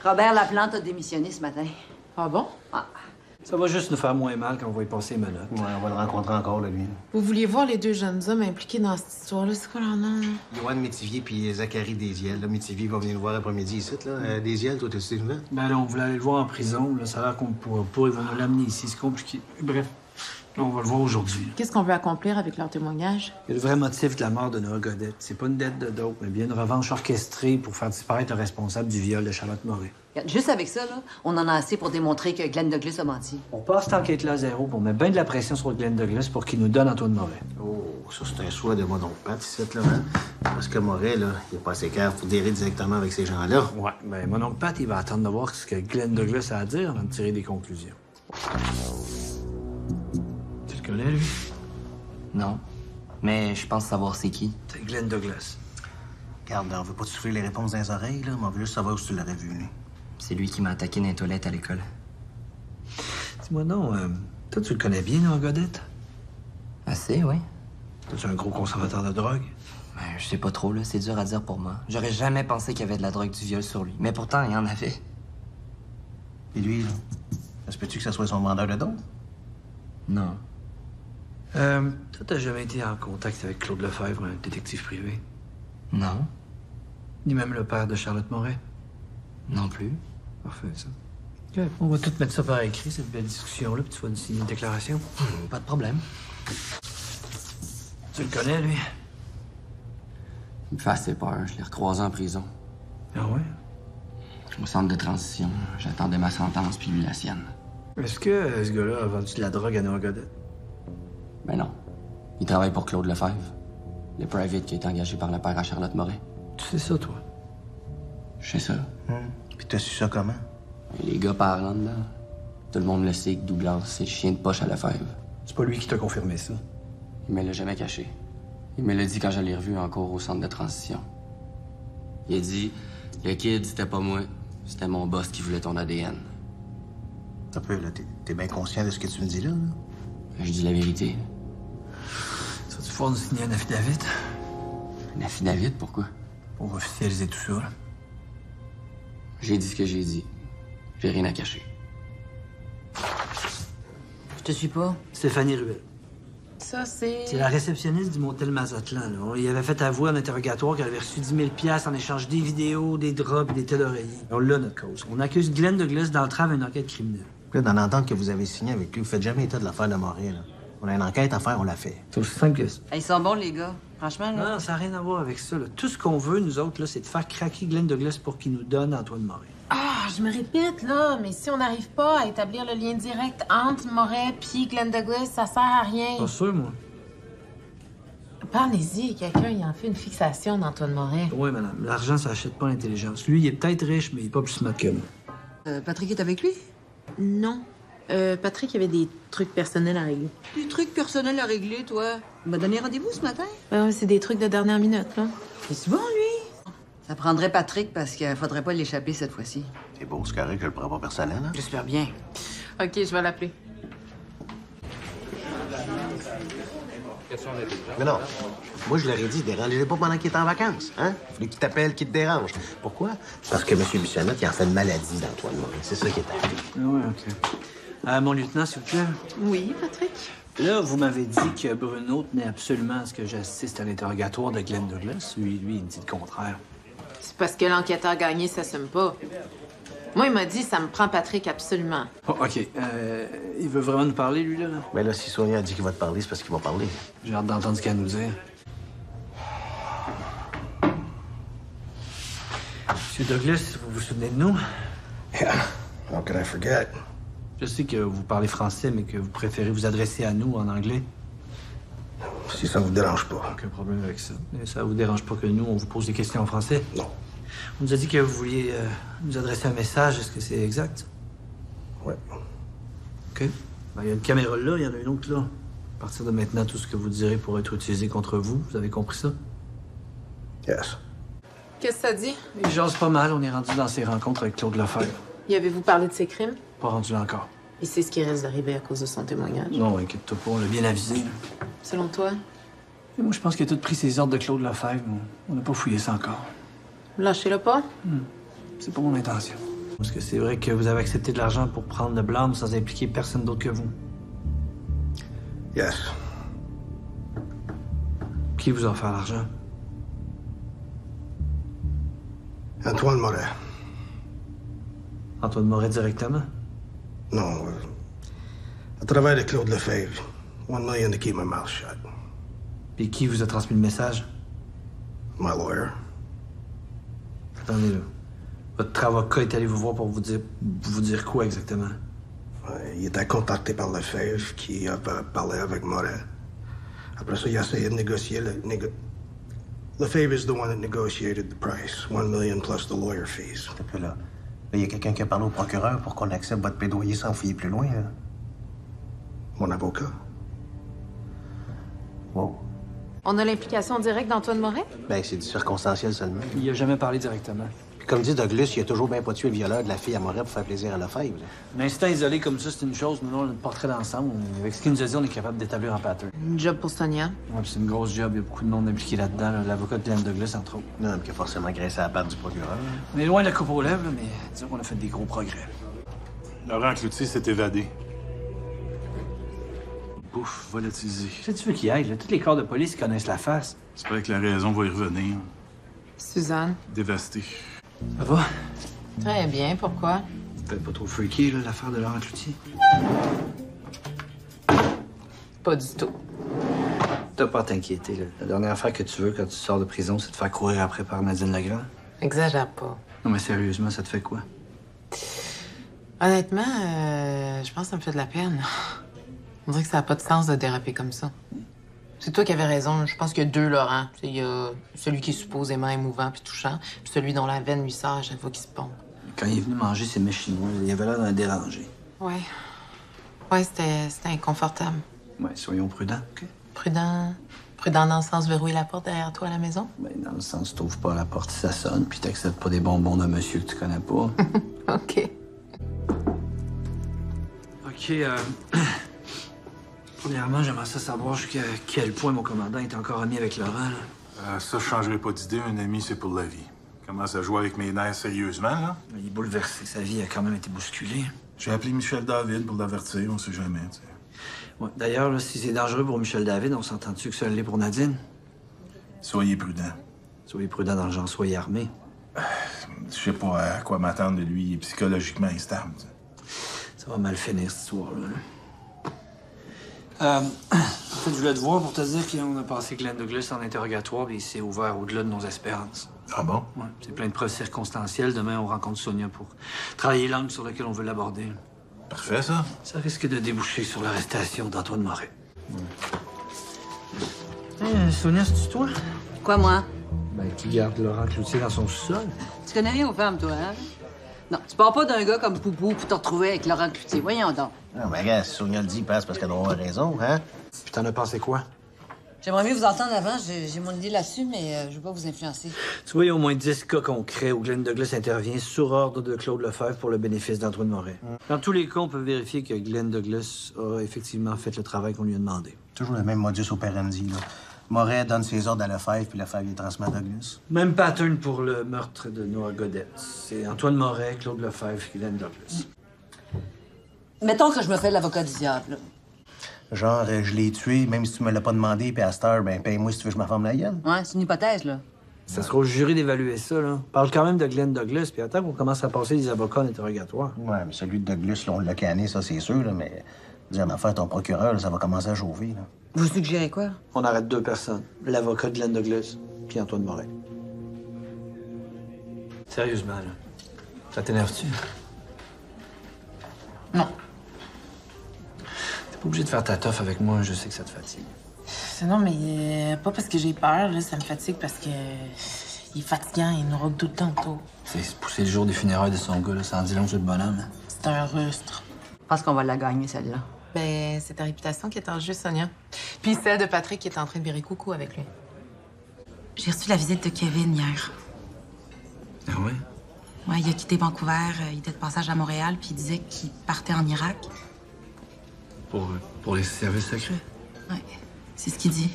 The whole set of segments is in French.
Robert Laplante a démissionné ce matin. Ah bon? Ah. Ça va juste nous faire moins mal quand on va y passer les menottes. Ouais, on va le rencontrer encore, là, lui. Vous vouliez voir les deux jeunes hommes impliqués dans cette histoire-là. C'est quoi leur nom? Yoann Métivier puis Zachary Desiel. Là, Métivier va venir nous voir l'après-midi ici, là. Desiel, toi, t'as-tu des nouvelles? Ben là, on voulait aller le voir en prison. Là, ça a l'air qu'on pourra pas. Ils vont nous l'amener ici. C'est compliqué. Bref, là, on va le voir aujourd'hui. Qu'est-ce qu'on veut accomplir avec leur témoignage? Il y a le vrai motif de la mort de Noah Godette. C'est pas une dette de dope, mais bien une revanche orchestrée pour faire disparaître le responsable du viol de Charlotte Moret. Regarde, juste avec ça, là, on en a assez pour démontrer que Glenn Douglas a menti. On passe cette enquête-là à zéro pour mettre bien de la pression sur Glenn Douglas pour qu'il nous donne Antoine Moret. Oh, ça, c'est un choix de mon oncle Pat, ici, là, hein? Parce que Moret, là, il est pas assez clair pour dérer directement avec ces gens-là. Ouais, ben mon oncle Pat, il va attendre de voir ce que Glenn Douglas a à dire avant de tirer des conclusions. Tu le connais, lui? Non. Mais je pense savoir c'est qui. C'est Glenn Douglas. Regarde, on veut pas te souffler les réponses dans les oreilles, là, mais on veut juste savoir où tu l'aurais vu, lui. C'est lui qui m'a attaqué dans les toilettes à l'école. Dis-moi non, toi, tu le connais bien, Noah Godette? Assez, oui. T'es un gros consommateur de drogue? Ben, je sais pas trop, là. C'est dur à dire pour moi. J'aurais jamais pensé qu'il y avait de la drogue du viol sur lui. Mais pourtant, il y en avait. Et lui, là, ça se peut-tu que ça soit son vendeur de dope? Non. Toi, t'as jamais été en contact avec Claude Lefebvre, un détective privé? Non. Ni même le père de Charlotte Moret? Non plus. Parfait, ça. OK. On va tout mettre ça par écrit, cette belle discussion-là, puis tu vas nous signer une déclaration. Pas de problème. Tu le connais, lui? Il me fait assez peur. Je l'ai recroisé en prison. Ah ouais? Au centre de transition. J'attendais ma sentence, puis lui la sienne. Est-ce que ce gars-là a vendu de la drogue à Noah Godette? Ben non. Il travaille pour Claude Lefebvre. Le private qui a été engagé par le père à Charlotte Moret. Tu sais ça, toi? Je sais ça. Puis t'as su ça comment? Et les gars parlent, là. Tout le monde le sait que Douglas, c'est le chien de poche à Lefebvre. C'est pas lui qui t'a confirmé ça. Il me l'a jamais caché. Il me l'a dit quand je l'ai revu en cours au centre de transition. Il a dit, le kid, c'était pas moi. C'était mon boss qui voulait ton ADN. Un peu, là, t'es bien conscient de ce que tu me dis là? Je dis la vérité. Ça, tu faut nous signer un affidavit Un affidavit, pourquoi? pour officialiser tout ça, là. J'ai dit ce que j'ai dit. J'ai rien à cacher. Je te suis pas. Stéphanie Ruel. Ça, c'est... C'est la réceptionniste du motel Mazatlan, là. Il avait fait avouer en interrogatoire qu'elle avait reçu 10 000 $ en échange des vidéos, des drops et des tels oreillers. On l'a, notre cause. On accuse Glenn Douglas d'entrave à une enquête criminelle. Là, dans l'entente que vous avez signée avec lui, vous faites jamais état de l'affaire de Moret, là. On a une enquête à faire, on l'a fait. C'est aussi simple que ça. Ils sont bons, les gars. Franchement, là. Non, ça n'a rien à voir avec ça, là. Tout ce qu'on veut, nous autres, là, c'est de faire craquer Glenn Douglas pour qu'il nous donne Antoine Moret. Ah, je me répète, là, mais si on n'arrive pas à établir le lien direct entre Moret puis Glenn Douglas, ça sert à rien. Pas sûr, moi. Parlez-y, quelqu'un il en fait une fixation d'Antoine Moret. Oui, madame. L'argent, ça achète pas l'intelligence. Lui, il est peut-être riche, mais il est pas plus smart que moi. Patrick est avec lui? Non. Patrick avait des trucs personnels à régler. Des trucs personnels à régler, toi. Il m'a donné rendez-vous ce matin. C'est des trucs de dernière minute, là. C'est bon, lui. Ça prendrait Patrick parce qu'il faudrait pas l'échapper cette fois-ci. C'est beau, c'est correct, je le prends pas personnel, hein? J'espère bien. OK, je vais l'appeler. Mais non. Moi, je leur ai dit, dérangez pas pendant qu'il est en vacances, hein? Il fallait qu'il t'appelle, qu'il te dérange. Pourquoi? Parce que M. Bissonnette, il en fait une maladie d'Antoine Moret. C'est ça qui est arrivé. Ah ouais, OK. Mon lieutenant, s'il vous plaît. Oui, Patrick? Là, vous m'avez dit que Bruno tenait absolument à ce que j'assiste à l'interrogatoire de Glenn Douglas. Lui, il me dit le contraire. C'est parce que l'enquêteur gagné s'assume pas. Moi, il m'a dit, ça me prend Patrick absolument. Oh, OK. Il veut vraiment nous parler, lui, là? Mais là, si Sonia a dit qu'il va te parler, c'est parce qu'il va parler. J'ai hâte d'entendre ce qu'il a à nous dire. Monsieur Douglas, vous vous souvenez de nous? Yeah. How could I forget? Je sais que vous parlez français, mais que vous préférez vous adresser à nous en anglais. Si ça vous dérange pas. Aucun problème avec ça. Mais ça vous dérange pas que nous, on vous pose des questions en français? Non. On nous a dit que vous vouliez nous adresser un message. Est-ce que c'est exact? Ouais. OK. Ben, il y a une caméra là, il y en a une autre là. À partir de maintenant, tout ce que vous direz pourra être utilisé contre vous. Vous avez compris ça? Yes. Qu'est-ce que ça dit? Il jase pas mal. On est rendu dans ses rencontres avec Claude Lefebvre. Y avez-vous parlé de ses crimes? Pas rendu là encore. Et c'est ce qui risque d'arriver à cause de son témoignage. Non, inquiète-toi pas, on l'a bien avisé. Là. Selon toi? Et moi, je pense qu'il a tout pris ses ordres de Claude Lefebvre. On n'a pas fouillé ça encore. Lâchez-le pas? C'est pas mon intention. Est-ce que c'est vrai que vous avez accepté de l'argent pour prendre le blâme sans impliquer personne d'autre que vous? Yes. Qui vous a offert l'argent? Antoine Moret. Antoine Moret directement? Non. À travers de Claude Lefebvre. 1 million to keep my mouth shut. Puis qui vous a transmis le message? My lawyer. Attendez là. Votre avocat est allé vous voir pour vous dire quoi exactement? Il était contacté par Lefebvre qui avait parlé avec Moret. Après ça, il a essayé de négocier Lefebvre is the one that negotiated the price. 1 million plus the lawyer fees. Un peu là. Là, il y a quelqu'un qui a parlé au procureur pour qu'on accepte votre plaidoyer sans fouiller plus loin, là. Mon avocat. Wow. On a l'implication directe d'Antoine Moret? Ben, c'est du circonstanciel seulement. Il a jamais parlé directement. Puis comme dit Douglas, il a toujours bien pas tué le violeur de la fille à Moret pour faire plaisir à Lefebvre, là. Un instant isolé comme ça, c'est une chose, mais là, on a le portrait d'ensemble. Avec ce qu'il nous a dit, on est capable d'établir un pattern. Une job pour Sonia. Ouais, puis c'est une grosse job, il y a beaucoup de monde impliqué là-dedans, là. L'avocat de Glenn Douglas, entre autres. Non, mais qui a forcément graissé la patte du procureur. On est loin de la coupe aux lèvres, là, mais disons qu'on a fait des gros progrès. Laurent Cloutier s'est évadé. Ouf, volatilisé. Tu sais, tu veux qu'il aille, là? Tous les corps de police connaissent la face. J'espère que la raison va y revenir. Suzanne. Dévasté. Ça va? Très bien, pourquoi? Peut-être pas trop freaky, là, l'affaire de Laurent Cloutier. Pas du tout. T'as pas à t'inquiéter, là. La dernière affaire que tu veux quand tu sors de prison, c'est de faire courir après par Nadine Legrand. Exagère pas. Non, mais sérieusement, ça te fait quoi? Honnêtement, je pense que ça me fait de la peine. On dirait que ça n'a pas de sens de déraper comme ça. C'est toi qui avais raison. Je pense qu'il y a deux Laurent. Il y a celui qui est supposément émouvant puis touchant, puis celui dont la veine lui sort à chaque fois qu'il se pompe. Quand il est venu manger ses mets chinois, il avait l'air d'un dérangé. Ouais. Ouais, c'était inconfortable. Ouais, soyons prudents, OK? Prudent. Prudent dans le sens verrouiller la porte derrière toi à la maison? Ben, dans le sens, t'ouvres pas la porte si ça sonne, puis t'acceptes pas des bonbons d'un monsieur que tu connais pas. OK. OK, premièrement, j'aimerais ça savoir jusqu'à quel point mon commandant est encore ami avec Laurent, là. Ça, je changerai pas d'idée. Un ami, c'est pour la vie. Commence à jouer avec mes nerfs sérieusement, là. Il est bouleversé. Sa vie a quand même été bousculée. J'ai appelé Michel David pour l'avertir. On sait jamais, tu sais. Ouais, d'ailleurs, là, si c'est dangereux pour Michel David, on s'entend-tu que ça l'est pour Nadine? Soyez prudents. Soyez prudent dans le genre, soyez armé. Je sais pas à quoi m'attendre de lui. Il est psychologiquement instable, tu sais. Ça va mal finir, cette histoire-là. En fait, je voulais te voir pour te dire qu'on a passé Glenn Douglas en interrogatoire et il s'est ouvert au-delà de nos espérances. Ah bon? Ouais, c'est plein de preuves circonstancielles. Demain, on rencontre Sonia pour travailler l'angle sur lequel on veut l'aborder. Parfait, ça. Ça risque de déboucher sur l'arrestation d'Antoine Moret. Sonia, c'est-tu toi? Quoi, moi? Ben, qui garde Laurent Cloutier dans son sous-sol. Tu connais rien aux femmes, toi, hein? Non, tu pars pas d'un gars comme Poupou pour te retrouver avec Laurent Cloutier. Voyons donc. Non, mais regarde, si Sonia le dit, il passe parce qu'elle doit avoir raison, hein? Puis t'en as pensé quoi? J'aimerais mieux vous entendre avant. J'ai mon idée là-dessus, mais je veux pas vous influencer. Tu vois, il y a au moins 10 cas concrets où Glenn Douglas intervient sur ordre de Claude Lefebvre pour le bénéfice d'Antoine Moret. Dans tous les cas, on peut vérifier que Glenn Douglas a effectivement fait le travail qu'on lui a demandé. Toujours le même modus operandi, là. Moret donne ses ordres à Lefebvre, puis Lefebvre les transmet à Douglas. Même pattern pour le meurtre de Noah Godet. C'est Antoine Moret, Claude Lefebvre, Glenn Douglas. Mettons que je me fais l'avocat du diable, là. Genre, je l'ai tué, même si tu me l'as pas demandé, puis à cette heure, ben, paye-moi si tu veux que je me forme la gueule. Ouais, c'est une hypothèse, là. Ça sera au jury d'évaluer ça, là. On parle quand même de Glenn Douglas, puis attends qu'on commence à passer des avocats en interrogatoire. Ouais, mais celui de Douglas, là, on l'a canné, ça, c'est sûr, là, mais... Dis à ma affaire, ton procureur, là, ça va commencer à jauver, là. Vous suggérez quoi? On arrête 2 personnes. L'avocat de Glenn Douglas, puis Antoine Moret. Sérieusement, là. Ça t'énerve-tu? Non. T'es pas obligé de faire ta toffe avec moi, je sais que ça te fatigue. Non, mais pas parce que j'ai peur, là, ça me fatigue parce que il est fatigant, il nous roule tout le temps autour. C'est se pousser le jour des funérailles de son gars, là, ça en dit long sur le bonhomme. Hein. C'est un rustre. Je pense qu'on va la gagner, celle-là. Ben, c'est ta réputation qui est en jeu, Sonia. Puis celle de Patrick qui est en train de virer coucou avec lui. J'ai reçu la visite de Kevin hier. Ah ouais? Ouais, il a quitté Vancouver, il était de passage à Montréal, puis il disait qu'il partait en Irak. Pour les services secrets? Ouais, c'est ce qu'il dit.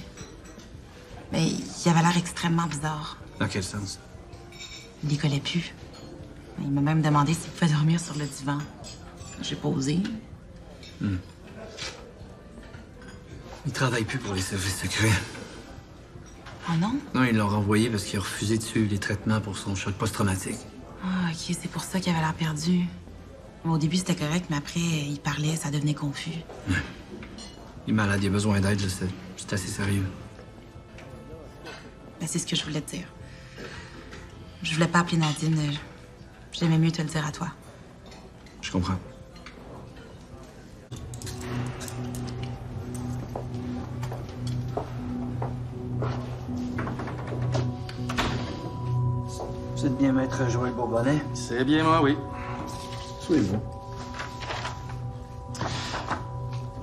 Mais il avait l'air extrêmement bizarre. Dans quel sens? Il les collait plus. Il m'a même demandé s'il pouvait dormir sur le divan. J'ai posé. Il travaille plus pour les services secrets. Oh non? Non, ils l'ont renvoyé parce qu'il a refusé de suivre les traitements pour son choc post-traumatique. Ah, OK, c'est pour ça qu'il avait l'air perdu. Au début, c'était correct, mais après, il parlait, ça devenait confus. Il est malade, il a besoin d'aide, je sais. C'est assez sérieux. Ben, c'est ce que je voulais te dire. Je voulais pas appeler Nadine. J'aimais mieux te le dire à toi. Je comprends. Vous êtes bien maître Joël Bourbonnais? C'est bien moi, oui. Souvenez-vous.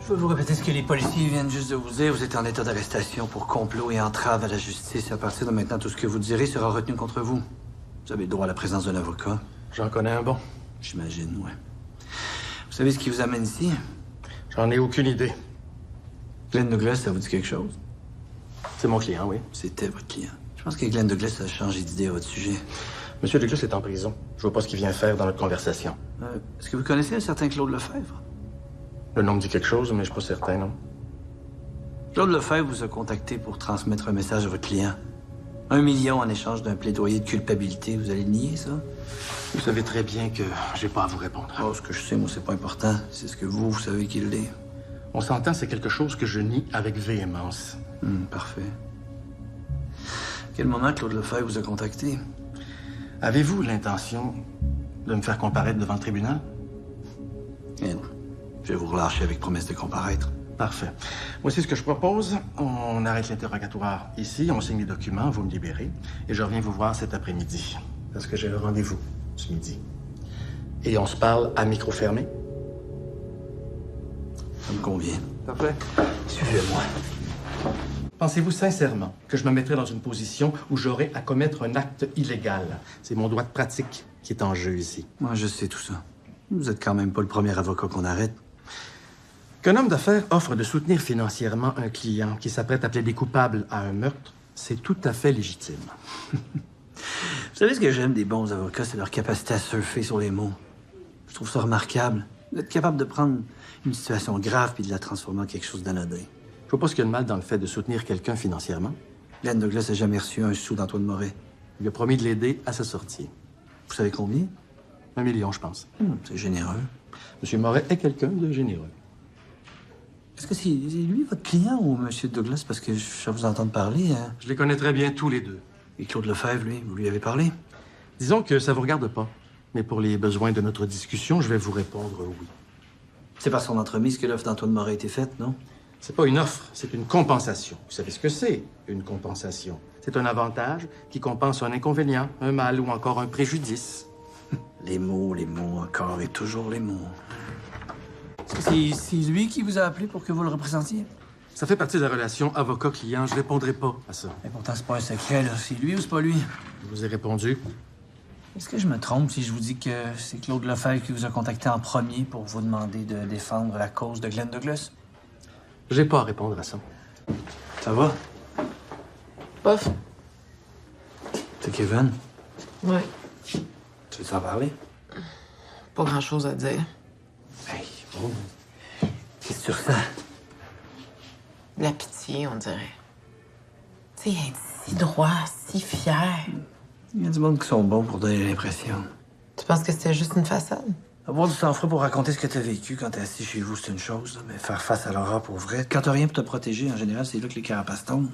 Je veux vous répéter ce que les policiers viennent juste de vous dire. Vous êtes en état d'arrestation pour complot et entrave à la justice. À partir de maintenant, tout ce que vous direz sera retenu contre vous. Vous avez le droit à la présence d'un avocat. J'en connais un bon. J'imagine, ouais. Vous savez ce qui vous amène ici? J'en ai aucune idée. Glenn Douglas, ça vous dit quelque chose? C'est mon client, oui. C'était votre client. Je pense que Glenn Douglas a changé d'idée à votre sujet. Monsieur Douglas est en prison. Je vois pas ce qu'il vient faire dans notre conversation. Est-ce que vous connaissez un certain Claude Lefebvre? Le nom me dit quelque chose, mais je suis pas certain, non. Claude Lefebvre vous a contacté pour transmettre un message à votre client. 1 million en échange d'un plaidoyer de culpabilité. Vous allez le nier, ça? Vous savez très bien que j'ai pas à vous répondre. Oh, ce que je sais, moi, c'est pas important. C'est ce que vous savez qu'il l'est. On s'entend, c'est quelque chose que je nie avec véhémence. Parfait. À quel moment Claude Lefebvre vous a contacté? Avez-vous l'intention de me faire comparaître devant le tribunal? Bien. Je vais vous relâcher avec promesse de comparaître. Parfait. Voici ce que je propose. On arrête l'interrogatoire ici, on signe les documents, vous me libérez, et je reviens vous voir cet après-midi. Parce que j'ai le rendez-vous ce midi. Et on se parle à micro fermé? Ça me convient. Parfait. Suivez-moi. Pensez-vous sincèrement que je me mettrai dans une position où j'aurai à commettre un acte illégal? C'est mon droit de pratique qui est en jeu ici. Moi, je sais tout ça. Vous êtes quand même pas le premier avocat qu'on arrête. Qu'un homme d'affaires offre de soutenir financièrement un client qui s'apprête à plaider coupable à un meurtre, c'est tout à fait légitime. Vous savez ce que j'aime des bons avocats, c'est leur capacité à surfer sur les mots. Je trouve ça remarquable. D'être capable de prendre une situation grave puis de la transformer en quelque chose d'anodin. Je vois pas ce qu'il y a de mal dans le fait de soutenir quelqu'un financièrement. Glenn Douglas n'a jamais reçu un sou d'Antoine Moret. Il lui a promis de l'aider à sa sortie. Vous savez combien? 1 million, je pense. C'est généreux. Monsieur Moret est quelqu'un de généreux. Est-ce que c'est lui votre client ou Monsieur Douglas? Parce que je vous entends parler. Hein? Je les connais très bien tous les deux. Et Claude Lefebvre, lui, vous lui avez parlé? Disons que ça vous regarde pas. Mais pour les besoins de notre discussion, je vais vous répondre oui. C'est par son entremise que l'offre d'Antoine Moret a été faite, non? C'est pas une offre, c'est une compensation. Vous savez ce que c'est, une compensation? C'est un avantage qui compense un inconvénient, un mal ou encore un préjudice. Les mots, encore et toujours les mots. C'est lui qui vous a appelé pour que vous le représentiez? Ça fait partie de la relation avocat-client. Je répondrai pas à ça. Mais pourtant, c'est pas un secret, là. C'est lui ou c'est pas lui? Je vous ai répondu. Est-ce que je me trompe si je vous dis que c'est Claude Lefebvre qui vous a contacté en premier pour vous demander de défendre la cause de Glenn Douglas? J'ai pas à répondre à ça. Ça va? Bof. C'est Kevin. Ouais. Tu veux t'en parler? Pas grand-chose à dire. Hey, bon. Qu'est-ce que tu ressens? De la pitié, on dirait. Tu sais, être si droit, si fier. Il y a du monde qui sont bons pour donner l'impression. Tu penses que c'était juste une façade? Avoir du sang-froid pour raconter ce que t'as vécu quand t'es assis chez vous, c'est une chose, là, mais faire face à l'horreur pour vrai. Quand t'as rien pour te protéger, en général, c'est là que les carapaces tombent.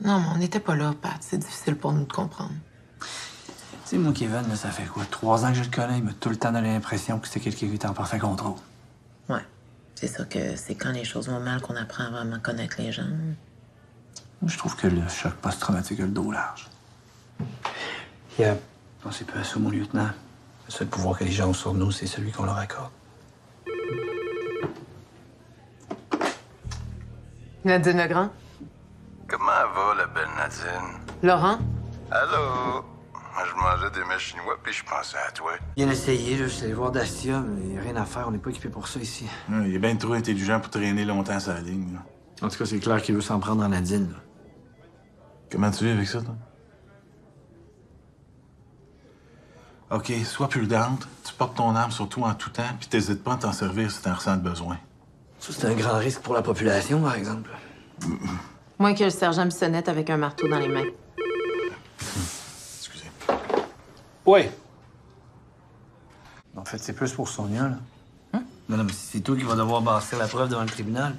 Non, mais on n'était pas là, Pat. C'est difficile pour nous de comprendre. Tu sais, moi, Kevin, là, ça fait quoi? 3 ans que je le connais, il m'a tout le temps donné l'impression que c'est quelqu'un qui était en parfait contrôle. Ouais. C'est ça que c'est quand les choses vont mal qu'on apprend à vraiment connaître les gens. Moi, je trouve que le choc post-traumatique a le dos large. Pensez peu à ça, mon lieutenant. Le seul pouvoir que les gens ont sur nous, c'est celui qu'on leur accorde. Nadine Legrand? Comment va, la belle Nadine? Laurent? Allô? Moi, je mangeais des mets chinois, puis je pensais à toi. Bien essayé, là. Je suis allé voir Dacia, mais il n'y a rien à faire. On n'est pas équipé pour ça ici. Il est bien trop intelligent pour traîner longtemps sur la ligne. Là. En tout cas, c'est clair qu'il veut s'en prendre à Nadine, là. Comment tu vis avec ça, toi? OK, sois prudente. Tu portes ton arme sur toi en tout temps, puis t'hésites pas à t'en servir si t'en ressens le besoin. Ça, c'est un grand risque pour la population, par exemple. Moins que le sergent Bissonnette avec un marteau dans les mains. Excusez. Ouais. En fait, c'est plus pour Sonia, là. Non, mais c'est toi qui vas devoir bâtir la preuve devant le tribunal.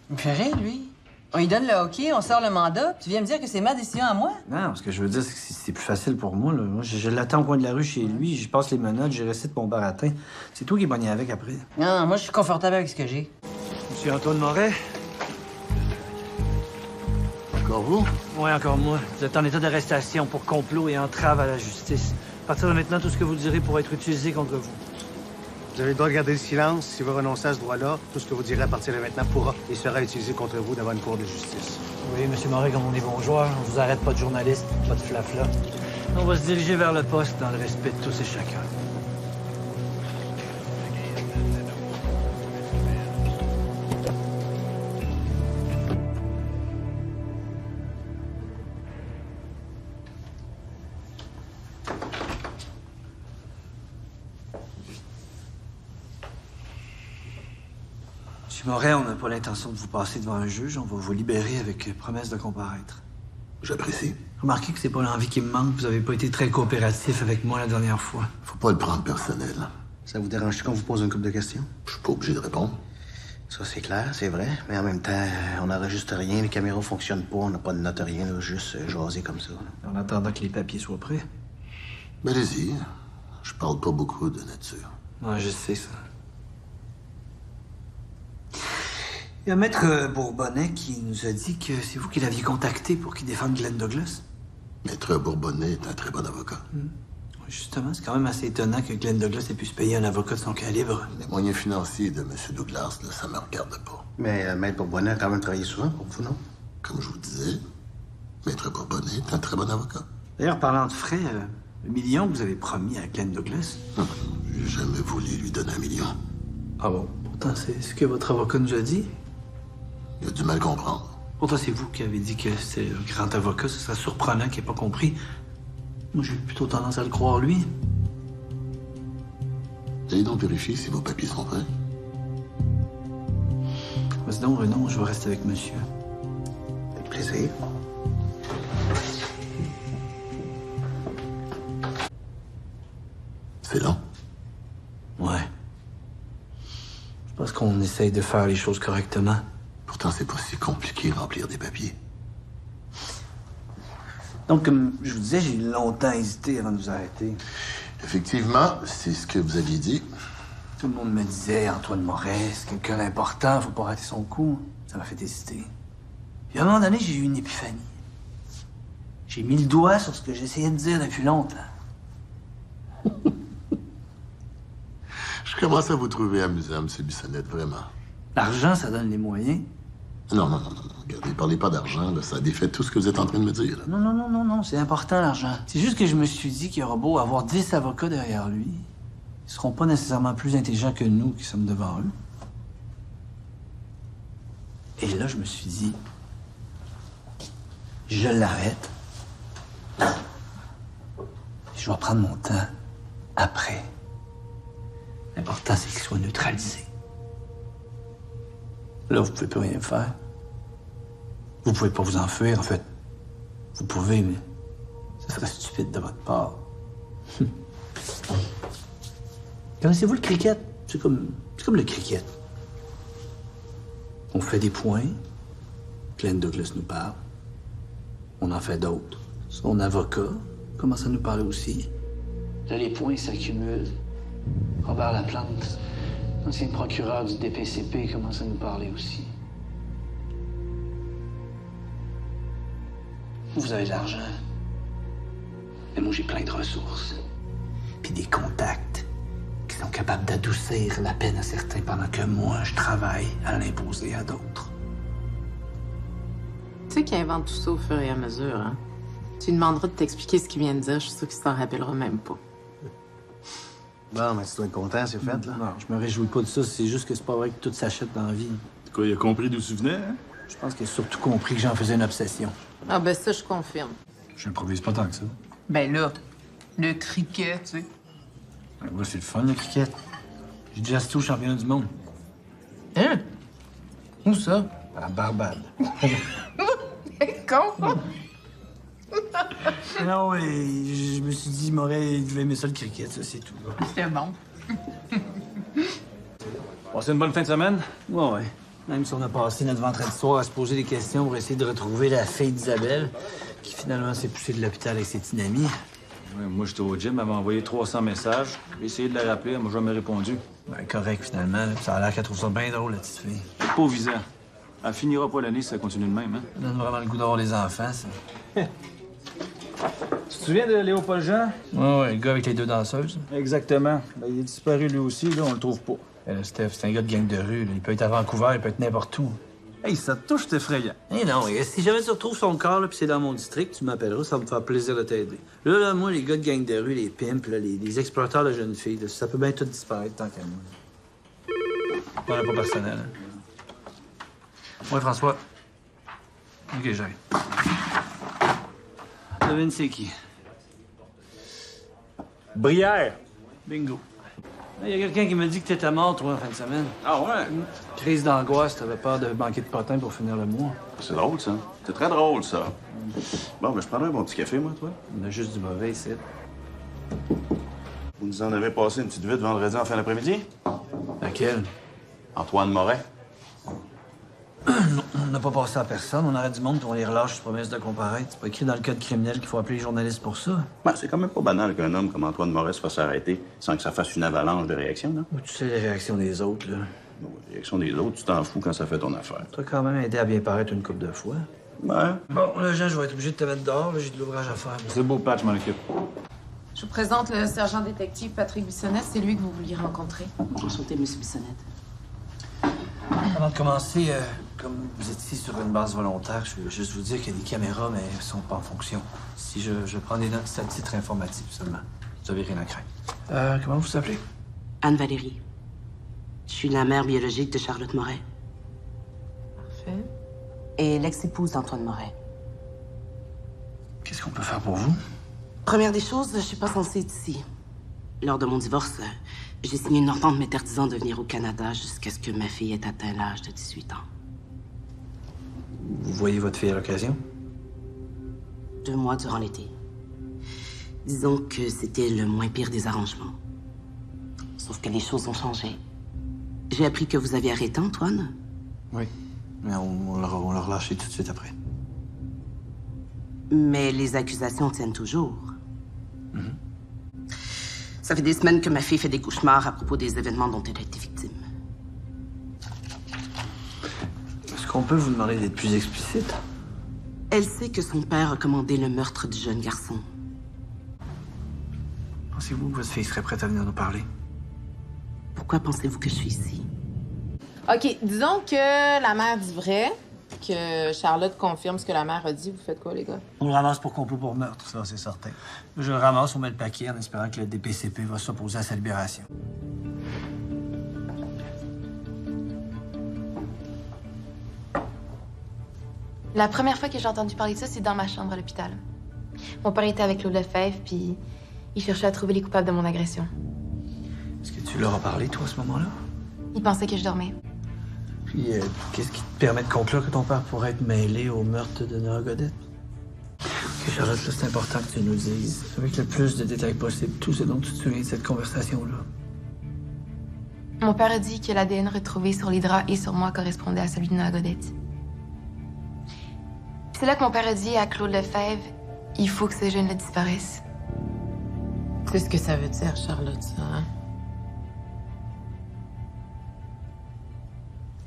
Il me fait rire, lui. On lui donne le hockey, on sort le mandat, puis tu viens me dire que c'est ma décision à moi? Non, ce que je veux dire, c'est que c'est plus facile pour moi, là. Moi, je l'attends au coin de la rue chez lui, je passe les menottes, je récite mon baratin. C'est toi qui es pogné avec après. Non, moi, je suis confortable avec ce que j'ai. Monsieur Antoine Moret? Encore vous? Oui, encore moi. Vous êtes en état d'arrestation pour complot et entrave à la justice. À partir de maintenant, tout ce que vous direz pourra être utilisé contre vous. Vous avez le droit de garder le silence. Si vous renoncez à ce droit-là, tout ce que vous direz à partir de maintenant pourra et sera utilisé contre vous devant une cour de justice. Oui, Monsieur Moret, comme on est bon joueur, on vous arrête pas de journaliste, pas de flafla. On va se diriger vers le poste dans le respect de tous et chacun. Monsieur Moret, on n'a pas l'intention de vous passer devant un juge. On va vous libérer avec promesse de comparaître. J'apprécie. Remarquez que c'est pas l'envie qui me manque. Vous avez pas été très coopératif avec moi la dernière fois. Faut pas le prendre personnel. Ça vous dérange-tu qu'on vous pose une couple de questions? Je suis pas obligé de répondre. Ça, c'est clair, c'est vrai. Mais en même temps, on n'enregistre rien, les caméras fonctionnent pas, on n'a pas de note, rien, là, juste jaser comme ça. Là. En attendant que les papiers soient prêts. Ben, allez-y. Je parle pas beaucoup de nature. Ouais, je sais ça. Il y a Maître Bourbonnais qui nous a dit que c'est vous qui l'aviez contacté pour qu'il défende Glenn Douglas. Maître Bourbonnais est un très bon avocat. Oui, justement, c'est quand même assez étonnant que Glenn Douglas ait pu se payer un avocat de son calibre. Les moyens financiers de M. Douglas, là, ça me regarde pas. Mais Maître Bourbonnais a quand même travaillé souvent pour vous, non? Comme je vous disais, Maître Bourbonnais est un très bon avocat. D'ailleurs, parlant de frais, le million que vous avez promis à Glenn Douglas... J'ai jamais voulu lui donner 1 million. Ah bon? Pourtant, c'est ce que votre avocat nous a dit. Il a du mal comprendre. Pourtant, c'est vous qui avez dit que c'est un grand avocat. Ce serait surprenant qu'il n'ait pas compris. Moi, j'ai plutôt tendance à le croire, lui. Allez donc vérifier si vos papiers sont prêts. Vas-y donc, Renaud, je vais rester avec monsieur. Avec plaisir. C'est long. Ouais. Je pense qu'on essaye de faire les choses correctement. Pourtant, c'est pas si compliqué remplir des papiers. Donc, comme je vous disais, j'ai longtemps hésité avant de vous arrêter. Effectivement, c'est ce que vous aviez dit. Tout le monde me disait, Antoine Moret, c'est quelqu'un d'important, faut pas rater son coup. Ça m'a fait hésiter. Puis à un moment donné, j'ai eu une épiphanie. J'ai mis le doigt sur ce que j'essayais de dire depuis longtemps. Je commence à vous trouver amusant, M. Bissonnette, vraiment. L'argent, ça donne les moyens. Non. Regardez, parlez pas d'argent, là. Ça défait tout ce que vous êtes en train de me dire. Là. Non, c'est important, l'argent. C'est juste que je me suis dit qu'il y aura beau avoir 10 avocats derrière lui. Ils seront pas nécessairement plus intelligents que nous qui sommes devant eux. Et là, je me suis dit, je l'arrête. Je vais prendre mon temps après. L'important, c'est qu'il soit neutralisé. Là, vous pouvez plus rien faire. Vous pouvez pas vous enfuir, en fait. Vous pouvez, mais ça serait stupide de votre part. Connaissez-vous le cricket? C'est comme le cricket. On fait des points. Glenn Douglas nous parle. On en fait d'autres. Son avocat commence à nous parler aussi. Là, les points s'accumulent. Robert Laplante, ancien procureur du DPCP, commence à nous parler aussi. Vous avez de l'argent. Mais moi, j'ai plein de ressources. Puis des contacts qui sont capables d'adoucir la peine à certains pendant que moi, je travaille à l'imposer à d'autres. Tu sais qu'il invente tout ça au fur et à mesure, hein? Tu lui demanderas de t'expliquer ce qu'il vient de dire, je suis sûre qu'il s'en rappellera même pas. Bon, mais tu dois être content, c'est fait, là. Non, je me réjouis pas de ça. C'est juste que c'est pas vrai que tout s'achète dans la vie. Quoi, il a compris d'où tu venais, hein? Je pense qu'il a surtout compris que j'en faisais une obsession. Ah ben ça, je confirme. Je n'improvise pas tant que ça. Ben là, Le cricket, tu sais. Ben, moi, c'est le fun, le cricket. J'ai déjà assisté au championnat du monde. Hein? Où ça? À la Barbade. Con! Non, ouais, je me suis dit, Moret, il devait aimer ça, le cricket, ça, c'est tout. C'était bon. Bon, c'est une bonne fin de semaine? Ouais. Même si on a passé notre vendredi soir à se poser des questions pour essayer de retrouver la fille d'Isabelle, qui finalement s'est poussée de l'hôpital avec ses petits amis. Ouais, moi, j'étais au gym, elle m'a envoyé 300 messages. J'ai essayé de la rappeler, elle m'a jamais répondu. Ben, correct, finalement. Là. Ça a l'air qu'elle trouve ça bien drôle, la petite fille. Pas visant. Elle finira pas l'année si ça continue de même, hein? Ça donne vraiment le goût d'avoir des enfants, ça. Tu te souviens de Léopold Jean? Ouais, le gars avec les deux danseuses. Exactement. Ben, il est disparu lui aussi, là, on le trouve pas. Steph, c'est un gars de gang de rue. Là. Il peut être à Vancouver, il peut être n'importe où. Hey, ça te touche, c'est effrayant. Eh non, si jamais tu retrouves son corps, là, puis c'est dans mon district, tu m'appelleras, ça va me faire plaisir de t'aider. Là, moi, les gars de gang de rue, les pimps, là, les exploiteurs de jeunes filles, là, ça peut bien tout disparaître tant qu'à moi. On n'a pas personnel. Hein. Ouais, François. OK, j'arrive. Devine c'est qui? Brière. Bingo. Il y a quelqu'un qui m'a dit que t'étais mort, toi, en fin de semaine. Ah ouais? Crise d'angoisse, t'avais peur de manquer de potin pour finir le mois. C'est drôle, ça. C'est très drôle, ça. Bon, ben, je prendrais un bon petit café, moi, toi. On a juste du mauvais ici. Vous nous en avez passé une petite vite vendredi en fin d'après-midi? Laquelle? Antoine Moret. On n'a pas passé à personne. On arrête du monde puis on les relâche sur promesse de comparaître. C'est pas écrit dans le code criminel qu'il faut appeler les journalistes pour ça. Ben, c'est quand même pas banal qu'un homme comme Antoine Moret se fasse arrêter sans que ça fasse une avalanche de réactions, non? Tu sais les réactions des autres, là. Bon, les réactions des autres, tu t'en fous quand ça fait ton affaire. T'as quand même aidé à bien paraître une couple de fois. Ouais. Bon, là, Jean, je vais être obligé de te mettre dehors. Là, j'ai de l'ouvrage à faire. C'est beau, Pat, je m'en occupe. Je vous présente le sergent détective Patrick Bissonnette. C'est lui que vous vouliez rencontrer. Enchanté, Monsieur Bissonnette. Avant de commencer, comme vous êtes ici sur une base volontaire, je veux juste vous dire qu'il y a des caméras, mais elles sont pas en fonction. Si je prends des notes, c'est à titre informatif seulement. Vous avez rien à craindre. Comment vous appelez? Anne-Valérie. Je suis la mère biologique de Charlotte Moret. Parfait. Et l'ex-épouse d'Antoine Moret. Qu'est-ce qu'on peut faire pour vous? Première des choses, je suis pas censée être ici. Lors de mon divorce, j'ai signé une entente m'interdisant de venir au Canada jusqu'à ce que ma fille ait atteint l'âge de 18 ans. Vous voyez votre fille à l'occasion? 2 mois durant l'été. Disons que c'était le moins pire des arrangements. Sauf que les choses ont changé. J'ai appris que vous aviez arrêté Antoine. Oui. Mais on l'a relâché tout de suite après. Mais les accusations tiennent toujours. Ça fait des semaines que ma fille fait des cauchemars à propos des événements dont elle a été victime. Est-ce qu'on peut vous demander d'être plus explicite? Elle sait que son père a commandé le meurtre du jeune garçon. Pensez-vous que votre fille serait prête à venir nous parler? Pourquoi pensez-vous que je suis ici? OK, disons que la mère dit vrai, que Charlotte confirme ce que la mère a dit. Vous faites quoi, les gars? On le ramasse pour complot pour meurtre, ça, c'est certain. Je le ramasse, on met le paquet en espérant que le DPCP va s'opposer à sa libération. La première fois que j'ai entendu parler de ça, c'est dans ma chambre à l'hôpital. Mon père était avec Claude Lefebvre, puis il cherchait à trouver les coupables de mon agression. Est-ce que tu leur as parlé, toi, à ce moment-là? Il pensait que je dormais. Puis, qu'est-ce qui te permet de conclure que ton père pourrait être mêlé au meurtre de Nora Godette? Ok, Charlotte, là, c'est important que tu nous dises, avec le plus de détails possible, tout ce dont tu te souviens de cette conversation-là. Mon père a dit que l'ADN retrouvé sur les draps et sur moi correspondait à celui de Nora Godette. C'est là que mon père a dit à Claude Lefebvre, il faut que ce jeune-là disparaisse. C'est ce que ça veut dire, Charlotte, ça, hein?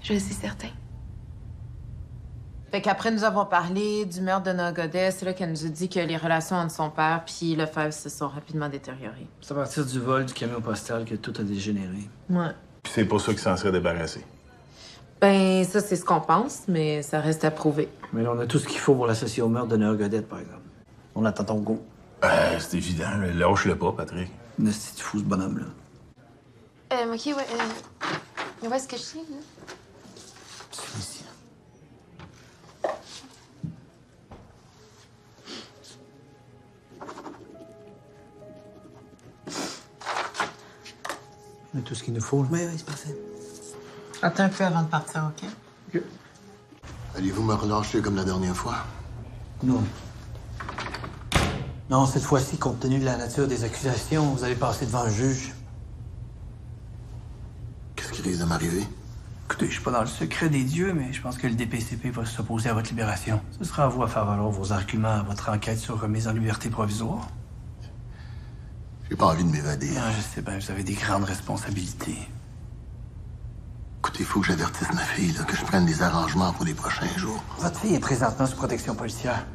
Je suis certain. Fait qu'après nous avons parlé du meurtre de Nora Godette, c'est là qu'elle nous a dit que les relations entre son père puis Lefebvre se sont rapidement détériorées. C'est à partir du vol du camion postal que tout a dégénéré. Ouais. Puis c'est pour ça qu'il s'en serait débarrassé. Ben, ça, c'est ce qu'on pense, mais ça reste à prouver. Mais là, on a tout ce qu'il faut pour l'associer au meurtre de Nora Godette, par exemple. On attend ton go. C'est évident. Lâche-le pas, Patrick. C'est fou, ce bonhomme-là. OK, ouais. Où est-ce que je suis, là? C'est ici. On a tout ce qu'il nous faut. Oui, c'est parfait. Attends un peu avant de partir, OK? Allez-vous me relâcher comme la dernière fois? Non. Non, cette fois-ci, compte tenu de la nature des accusations, vous allez passer devant le juge. Qu'est-ce qui risque de m'arriver? Écoutez, je suis pas dans le secret des dieux, mais je pense que le DPCP va s'opposer à votre libération. Ce sera à vous à faire valoir vos arguments à votre enquête sur remise en liberté provisoire. J'ai pas envie de m'évader. Non, je sais bien, vous avez des grandes responsabilités. Écoutez, il faut que j'avertisse ma fille, là, que je prenne des arrangements pour les prochains jours. Votre fille est présentement sous protection policière.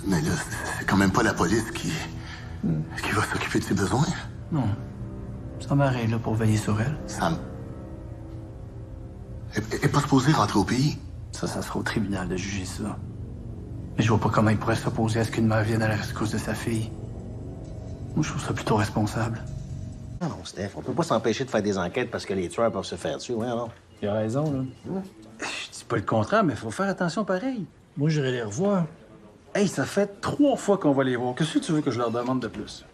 Mais là, c'est quand même pas la police qui va s'occuper de ses besoins. Non. Sa mère est là pour veiller sur elle. Sam. Elle est pas supposée rentrer au pays. Ça sera au tribunal de juger ça. Mais je vois pas comment il pourrait s'opposer à ce qu'une mère vienne à la rescousse de sa fille. Moi, je trouve ça plutôt responsable. Non, Steph, on peut pas s'empêcher de faire des enquêtes parce que les tueurs peuvent se faire tuer, ouais, non? Il a raison, là. Je dis pas le contraire, mais faut faire attention pareil. Moi, j'irai les revoir. Hey, ça fait 3 fois qu'on va les voir. Qu'est-ce que tu veux que je leur demande de plus?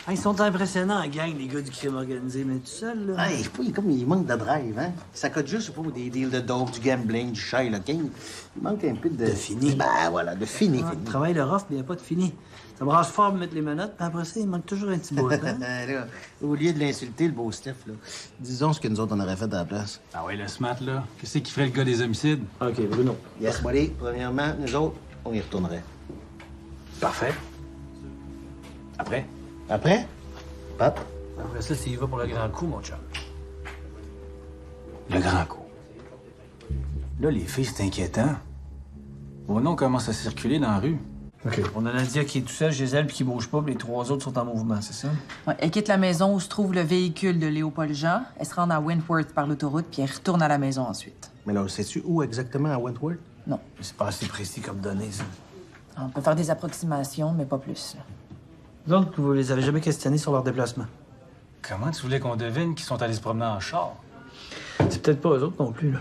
Ah, ils sont impressionnants, gang, les gars du crime organisé, mais tout seul, là. Hey, il manque de drive, hein? Ça coûte juste pour des deals de dope, du gambling, du shy, là, gang. Il manque un peu de... De fini. Ben voilà, de fini. Le travail de rough, mais il n'y a pas de fini. Ça brasse fort de mettre les menottes, puis après ça, il manque toujours un petit bout, hein? Là, au lieu de l'insulter, le beau Steph, là, disons ce que nous autres, on aurait fait à la place. Ah ouais, le SMAT, là. Qu'est-ce qui ferait le gars des homicides? OK, Bruno. Yes, buddy. Premièrement, nous autres, on y retournerait. Parfait. Après? Après? Pat? Après ça, s'il va pour le grand coup, mon chum. Le grand coup. Là, les filles, c'est inquiétant. Vos noms commencent à circuler dans la rue. OK. On a Nadia qui est tout seul chez elle puis qui bouge pas, puis les 3 autres sont en mouvement, c'est ça? Ouais, elle quitte la maison où se trouve le véhicule de Léopold Jean. Elle se rend à Wentworth par l'autoroute, puis elle retourne à la maison ensuite. Mais là, sais-tu où exactement à Wentworth? Non. C'est pas assez précis comme données, ça. On peut faire des approximations, mais pas plus. Vous autres, vous les avez jamais questionnés sur leur déplacement? Comment tu voulais qu'on devine qu'ils sont allés se promener en char? C'est peut-être pas eux autres non plus, là.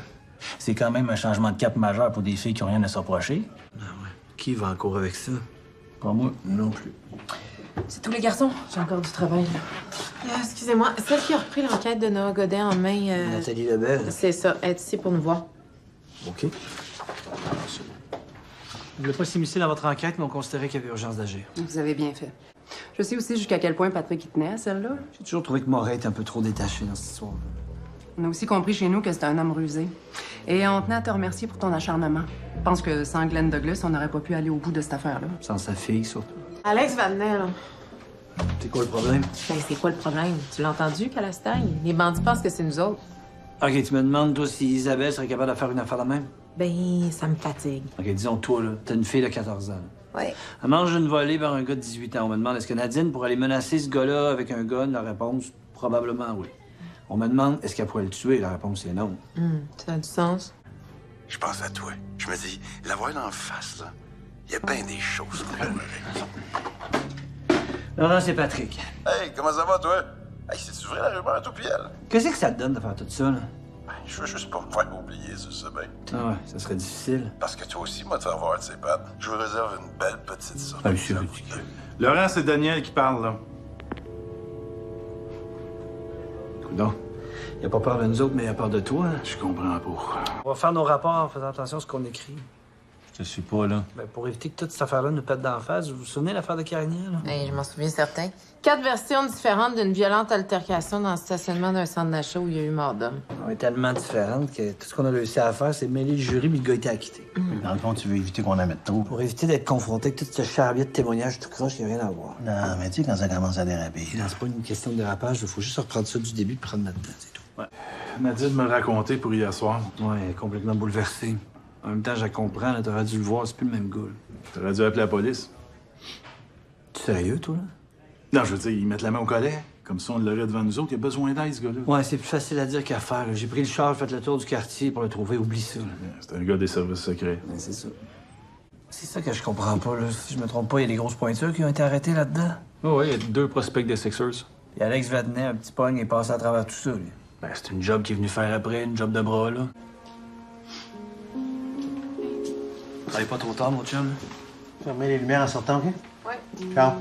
C'est quand même un changement de cap majeur pour des filles qui ont rien à se reprocher. Ah ouais. Qui va en cours avec ça? Pas moi. Non plus. C'est tous les garçons. J'ai encore du travail, là. Excusez-moi, celle qui a repris l'enquête de Noah Godin en main... Nathalie Lebel. C'est ça, elle est ici pour nous voir. OK. On voulait pas s'immiscer dans votre enquête, mais on considérait qu'il y avait urgence d'agir. Vous avez bien fait. Je sais aussi jusqu'à quel point Patrick y tenait à celle-là. J'ai toujours trouvé que Moret était un peu trop détaché dans cette histoire-là. On a aussi compris chez nous que c'était un homme rusé. Et on tenait à te remercier pour ton acharnement. Je pense que sans Glenn Douglas, on n'aurait pas pu aller au bout de cette affaire-là. Sans sa fille, surtout. Alex Vadnais, là. C'est quoi le problème? Ben, c'est quoi le problème? Tu l'as entendu, Calastagne? Les bandits pensent que c'est nous autres. OK, tu me demandes, toi, si Isabelle serait capable de faire une affaire de même? Ben, ça me fatigue. OK, disons, toi, là, t'as une fille de 14 ans. Ouais. Elle mange une volée par un gars de 18 ans. On me demande, est-ce que Nadine pourrait aller menacer ce gars-là avec un gun? La réponse, probablement oui. On me demande, est-ce qu'elle pourrait le tuer? La réponse, c'est non. Ça a du sens. Je pense à toi. Je me dis, la voir en face, là, il y a bien des choses pour faire avec. Laurent, c'est Patrick. Hey, comment ça va, toi? Hey, c'est-tu vrai la rumeur, tout piel? Qu'est-ce que ça te donne de faire tout ça, là? Ben, je veux juste pas me faire oublier, ça, c'est bien. Ah ouais, ça serait difficile. Parce que toi aussi, moi, te faire voir de ses pattes. Je vous réserve une belle petite surprise. Ah, c'est ridicule. Laurent, c'est Daniel qui parle, là. Coudonc. Il a pas peur de nous autres, mais il a peur de toi. Hein? Je comprends pas. On va faire nos rapports en faisant attention à ce qu'on écrit. Je suis pas là. Ben, pour éviter que toute cette affaire-là nous pète d'en face, vous vous souvenez de l'affaire de Carignan, là? Hey, je m'en souviens certain. 4 versions différentes d'une violente altercation dans le stationnement d'un centre d'achat où il y a eu mort d'homme. On est tellement différentes que tout ce qu'on a réussi à faire, c'est mêler le jury, puis le gars était acquitté. Dans le fond, tu veux éviter qu'on en mette trop. Pour éviter d'être confronté avec tout ce charbier de témoignages tout croche, il n'y a rien à voir. Non, mais tu sais, quand ça commence à déraper. Non, c'est pas une question de dérapage, il faut juste reprendre ça du début et prendre notre temps, c'est tout. Ouais. Nadine me racontait pour hier soir. Ouais, elle est complètement bouleversée. En même temps, je la comprends, là, t'aurais dû le voir, c'est plus le même gars. T'aurais dû appeler la police. Tu sérieux, toi, là? Non, je veux dire, ils mettent la main au collet. Comme ça, on l'aurait devant nous autres. Il y a besoin d'aide, ce gars-là. Ouais, c'est plus facile à dire qu'à faire. J'ai pris le char, j'ai fait le tour du quartier pour le trouver. Oublie ça. C'est un gars des services secrets. Ouais, c'est ça. C'est ça que je comprends pas, là. Si je me trompe pas, il y a des grosses pointures qui ont été arrêtées là-dedans. Oh, oui, il y a 2 prospects des Sixers. Et Alex Vadnais, un petit pogne, est passé à travers tout ça, lui. Ben, c'est une job qu'il est venu faire après, une job de bras, là. Allez, pas trop tard, mon chum. Fermez les lumières en sortant, OK? Ouais. Ciao.